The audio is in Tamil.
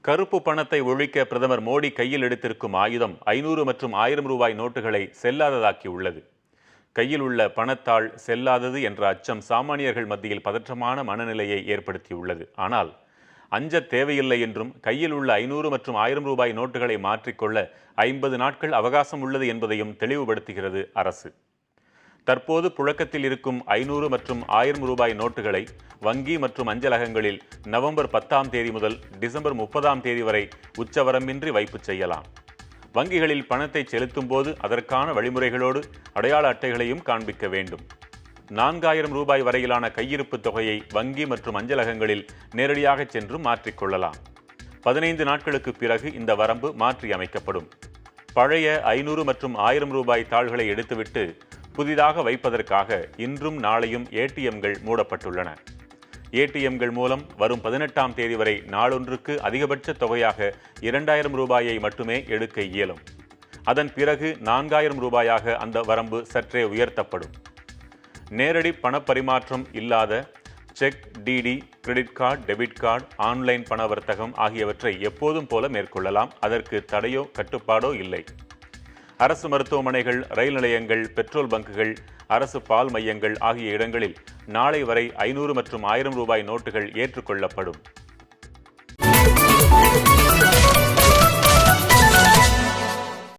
கருப்பு பணத்தை ஒழிக்க பிரதமர் மோடி கையில் எடுத்திருக்கும் ஆயுதம் 500 மற்றும் 1000 ரூபாய் நோட்டுகளை செல்லாததாக்கியுள்ளது. கையில் உள்ள பணத்தாள் செல்லாதது என்ற அச்சம் சாமானியர்கள் மத்தியில் பதற்றமான மனநிலையை ஏற்படுத்தியுள்ளது. ஆனால் அஞ்ச தேவையில்லை என்றும் கையில் உள்ள 500 மற்றும் 1000 ரூபாய் நோட்டுகளை மாற்றிக்கொள்ள 50 நாட்கள் அவகாசம் உள்ளது என்பதையும் தெளிவுபடுத்துகிறது அரசு. தற்போது புழக்கத்தில் இருக்கும் 500 மற்றும் 1000 ரூபாய் நோட்டுகளை வங்கி மற்றும் அஞ்சலகங்களில் நவம்பர் 10ஆம் தேதி முதல் டிசம்பர் 30ஆம் தேதி வரை உச்சவரம்பின்றி வைப்பு செய்யலாம். வங்கிகளில் பணத்தை செலுத்தும் போது அதற்கான வழிமுறைகளோடு அடையாள அட்டைகளையும் காண்பிக்க வேண்டும். 4000 ரூபாய் வரையிலான கையிருப்பு தொகையை வங்கி மற்றும் அஞ்சலகங்களில் நேரடியாக சென்று மாற்றிக்கொள்ளலாம். 15 நாட்களுக்கு பிறகு இந்த வரம்பு மாற்றி அமைக்கப்படும். பழைய 500 மற்றும் 1000 ரூபாய் தாள்களை எடுத்துவிட்டு புதிதாக வைப்பதற்காக இன்றும் நாளையும் ஏடிஎம்கள் மூடப்பட்டுள்ளன. ஏடிஎம்கள் மூலம் வரும் 18ஆம் தேதி வரை நாளொன்றுக்கு அதிகபட்ச தொகையாக 2000 ரூபாயை மட்டுமே எடுக்க இயலும். அதன் பிறகு 4000 ரூபாயாக அந்த வரம்பு சற்றே உயர்த்தப்படும். நேரடி பணப்பரிமாற்றம் இல்லாத cheque, DD, credit card, debit card, online பண வர்த்தகம் ஆகியவற்றை எப்போதும் போல மேற்கொள்ளலாம். அதற்கு தடையோ கட்டுப்பாடோ இல்லை. அரசு மருத்துவமனைகள், ரயில் நிலையங்கள், பெட்ரோல் பங்குகள், அரசு பால் மையங்கள் ஆகிய இடங்களில் நாளை வரை 500 மற்றும் 1000 ரூபாய் நோட்டுகள் ஏற்றுக்கொள்ளப்படும்.